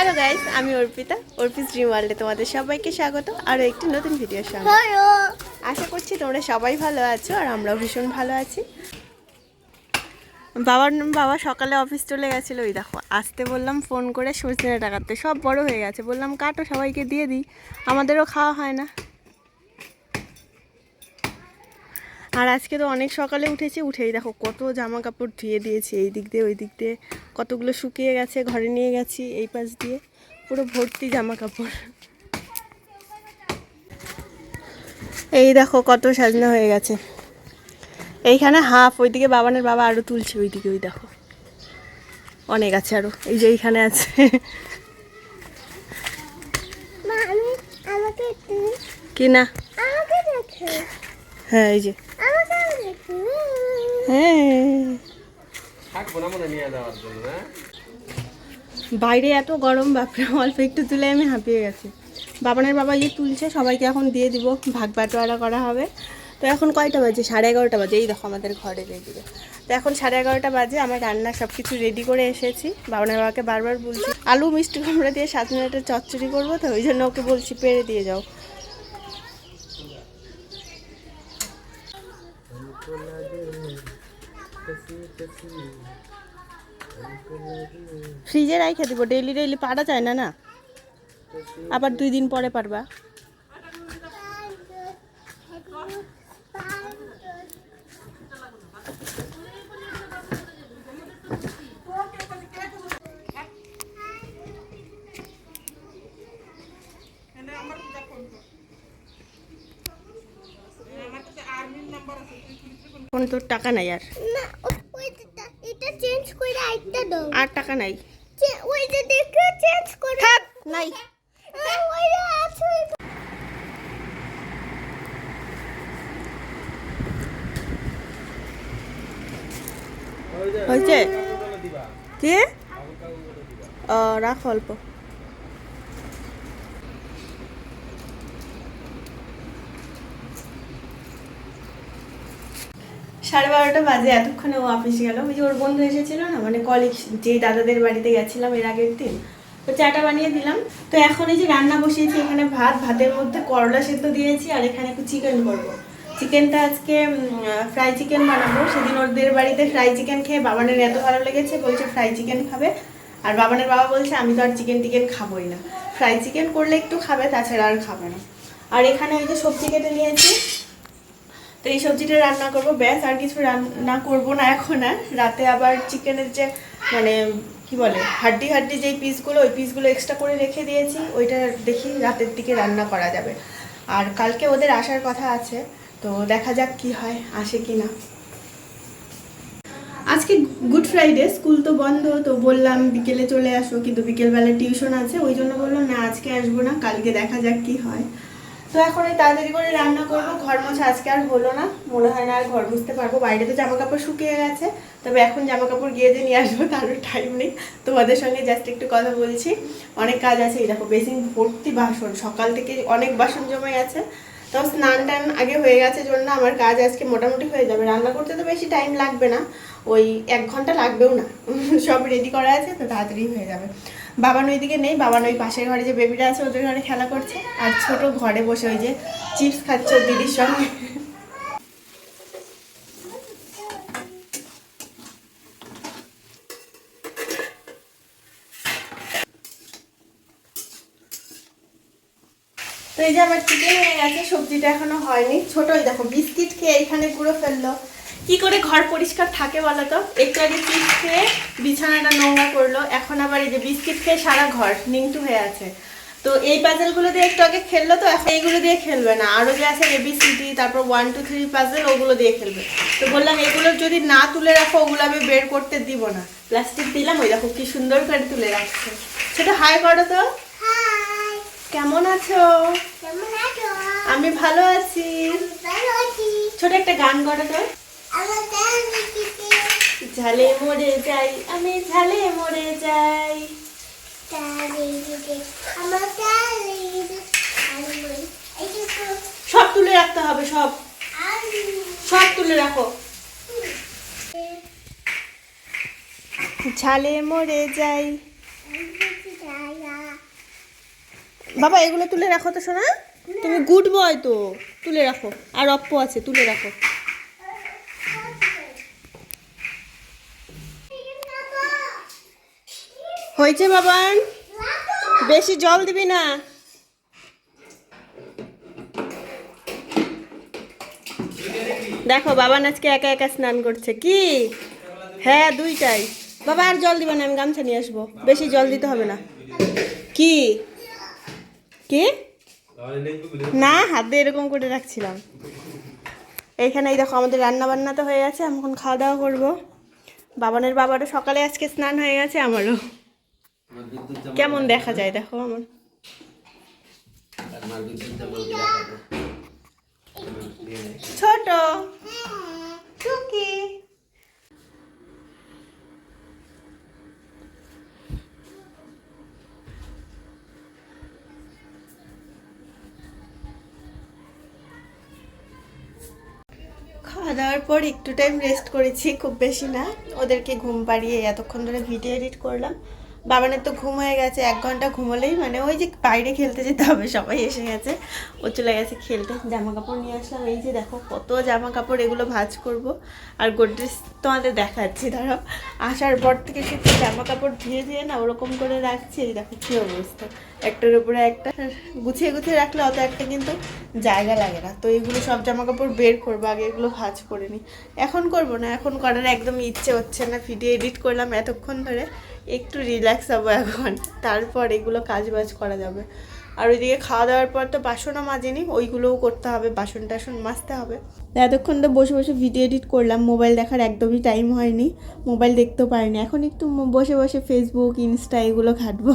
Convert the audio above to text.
Hello guys, আমি Arpita, অর্পিস dream ওয়ার্ল্ডে তোমাদের সবাইকে স্বাগত আরও একটি নতুন ভিডিওর সঙ্গে। আশা করছি তোমরা সবাই ভালো আছো আর আমরাও ভীষণ ভালো আছি। বাবা সকালে অফিস চলে গেছিলো, ওই দেখো আসতে বললাম ফোন করে সজনে ডাঁটা কাটতে, সব বড় হয়ে গেছে, বললাম কাটো সবাইকে দিয়ে দিই, আমাদেরও খাওয়া হয় না। আর আজকে তো অনেক সকালে উঠেছি, উঠেই দেখো কত জামা কাপড় ধুয়ে দিয়েছি, এই দিক দিয়ে ওই দিক দিয়ে, কতগুলো শুকিয়ে গেছে, ঘরে নিয়ে গেছি, এই পাশ দিয়ে পুরো ভর্তি জামা কাপড়। এই দেখো কত সাজনা হয়ে গেছে, এইখানে হাফ, ওইদিকে বাবানের বাবা আরও তুলছে, ওইদিকে ওই দেখো অনেক আছে আরও, এই যে এইখানে আছে। কি না, হ্যাঁ এই যে, বাইরে এত গরম, বাপরে অল্প একটু তুলে আমি হাঁপিয়ে গেছি। বাবানের বাবা যে তুলছে, সবাইকে এখন দিয়ে দিব, ভাগ বাটোয়ারা করা হবে। তো এখন কয়টা বাজে? 11:30 বাজে, এই দেখো আমাদের ঘরে রেডি। তো এখন 11:30 বাজে, আমার রান্না সব কিছু রেডি করে এসেছি। বাবানের বাবাকে বারবার বলছি আলু মিষ্টি কুমড়া দিয়ে সাজনে ডাঁটা চচ্চড়ি করবো, তো ওই জন্য ওকে বলছি পেড়ে দিয়ে যাও। ফ্রিজে রাইখে দিব, ডেইলি ডেইলি পারা যায় না, না আবার 2 দিন পরে পারবা। কোন তোর টাকা নাই আর? না, এটা চেঞ্জ করে আইটা দাও। আর টাকা নাই, ওই যে দেখো চেঞ্জ করে থাক নাই, ওই আছে। হয়েছে কি? রাখ অল্প। 12:30 বাজে, এতক্ষণে ও অফিসে গেল। ওই যে ওর বন্ধু এসেছিল না, মানে কলিগ, যে দাদাদের বাড়িতে গেছিলাম এর আগের দিন, তো চাটা বানিয়ে দিলাম। তো এখন এই যে রান্না বসিয়েছি, এখানে ভাতের মধ্যে করলা সেদ্ধ দিয়েছি, আর এখানে একটু চিকেন করবো। চিকেনটা আজকে ফ্রাই চিকেন বানাবো। সেদিন ওদের বাড়িতে ফ্রাই চিকেন খেয়ে বাবানের এত ভালো লেগেছে, বলছে ফ্রাই চিকেন খাবে। আর বাবানের বাবা বলছে আমি তো আর চিকেন টিকেন খাবোই না, ফ্রাই চিকেন করলে একটু খাবে, তাছাড়া আর খাবে না। আর এখানে ওই যে সবজি কেটে নিয়েছি, তো এই সবজিটা রান্না করবো, ব্যাস আর কিছু রান্না করবো না এখন। আর রাতে আবার চিকেনের যে মানে কি বলে হাড্ডি যেই পিসগুলো, ওই পিসগুলো এক্সট্রা করে রেখে দিয়েছি, ওইটা দেখি রাতের দিকে রান্না করা যাবে। আর কালকে ওদের আসার কথা আছে, তো দেখা যাক কি হয়, আসে কি না। আজকে গুড ফ্রাইডে, স্কুল তো বন্ধ, তো বললাম বিকেলে চলে আসো, কিন্তু বিকেলবেলা টিউশন আছে, ওই জন্য বললাম না আজকে আসবো না, কালকে দেখা যাক কি হয়। তো এখন এই তাড়াতাড়ি করে রান্না করবো। ঘর মোছা আজকে আর হলো না, মনে হয় না আর ঘর মুছতে পারবো। বাইরে তো জামা কাপড় শুকিয়ে গেছে, তবে এখন জামা কাপড় গিয়ে যে নিয়ে আসবো তারও টাইম নেই। তোমাদের সঙ্গে জাস্ট একটু কথা বলছি, অনেক কাজ আছে। এই দেখো বেসিন ভর্তি বাসন, সকাল থেকে অনেক বাসন জমে গেছে। তো স্নান টান আগে হয়ে গেছে জন্য আমার কাজ আজকে মোটামুটি হয়ে যাবে। রান্না করতে তো বেশি টাইম লাগবে না, ওই 1 ঘন্টা লাগবেও না, সব রেডি করা আছে, তো তাড়াতাড়ি হয়ে যাবে। বাবান ওইদিকে নেই, বাবান ওই পাশের ঘরে যে বেবিটা আছে ওদের ঘরে খেলা করছে, আর ছোট ঘরে বসে ওই যে চিপস খাচ্ছে দিদির সঙ্গে। তো এই যে আমার চিকেন হয়ে গেছে, সবজিটা এখনো হয়নি। ছোট ওই দেখো বিস্কিট খেয়ে এইখানে পুরো ফেললো। কি করে ঘর পরিষ্কার থাকে বলো তো? একটু আগে চিপস খেয়ে বিছানাটা নোংরা করলো, এখন আবার এই যে বিস্কিট খেয়ে সারা ঘর নিংটু হয়ে আছে। তো এই পাজেলগুলো দিয়ে একটু আগে খেললো, তো এখন এইগুলো দিয়ে খেলবে না, আরও যে আছে ABCD, তারপর 1 2 3 পাজেল, ওগুলো দিয়ে খেলবে। তো বললাম এগুলো যদি না তুলে রাখো, ওগুলো আমি বের করতে দিব না। প্লাস্টিক দিলাম, ওই দেখো কি সুন্দর করে তুলে রাখছে। সেটা হাই করো তো। কেমন আছো? আমি ভালো আছি। ছোট একটা গান করো তো। ঝালে মরে যাই, আমি ঝালে মরে যাই, সব তুলে রাখতে হবে, সব তুলে রাখো। ঝালে মরে যাই, বাবা এগুলো তুলে রাখো তো শোনা, তুমি গুড বয় তো, তুলে রাখো। আর অপ্পো আছে, তুলে রাখো। হয়েছে বাবান, বেশি জল দিবি না। দেখো বাবান আজকে একা একা স্নান করছে। কি? হ্যাঁ দুইটাই। বাবা আর জল দিবে না, আমি গামছা নিয়ে আসবো, বেশি জল দিতে হবে না। কি কি না, হাত দিয়ে এরকম করে রাখছিলাম। এইখানে এই দেখো আমাদের রান্না বান্না তো হয়ে গেছে, আমি এখন খাওয়া দাওয়া করবো। বাবারও সকালে আজকে স্নান হয়ে গেছে, আমারও। কেমন দেখা যায় দেখো আমার। ছোট টুকি। খাওয়া দাওয়ার পর একটু টাইম রেস্ট করেছি, খুব বেশি না। ওদেরকে ঘুম পাড়িয়ে এতক্ষণ ধরে ভিডিও এডিট করলাম। বাবানের তো ঘুম হয়ে গেছে, 1 ঘন্টা ঘুমোলেই মানে ওই যে বাইরে খেলতে যেতে হবে, সবাই এসে গেছে, ও চলে গেছে খেলতে। জামা কাপড় নিয়ে আসলাম, এই যে দেখো কত জামা কাপড়, এগুলো ভাঁজ করব। আর গোদরেজ তোমাদের দেখাচ্ছি, ধরো আসার পর থেকে সে জামা কাপড় ধুয়ে ধুয়ে না ওরকম করে রাখছি। এই দেখো কী অবস্থা, একটার উপরে একটা গুছিয়ে গুছিয়ে রাখলে অত একটা কিন্তু জায়গা লাগে না। তো এগুলো সব জামা কাপড় বের করবো, আগে এগুলো ভাঁজ করে নিই। এখন করব না, এখন করার একদম ইচ্ছে হচ্ছে না। ভিডিও এডিট করলাম এতক্ষণ ধরে, একটু রিল্যাক্স হবো এখন, তারপর এগুলো কাজ বাজ করা যাবে। আর ওইদিকে খাওয়া দাওয়ার পর তো বাসনও মাজেনি, ওইগুলোও করতে হবে, বাসন টাসন মাজতে হবে। এতক্ষণ তো বসে বসে ভিডিও এডিট করলাম, মোবাইল দেখার একদমই টাইম হয়নি, মোবাইল দেখতেও পারিনি। এখন একটু বসে বসে ফেসবুক ইনস্টা এগুলো ঘাঁটবো।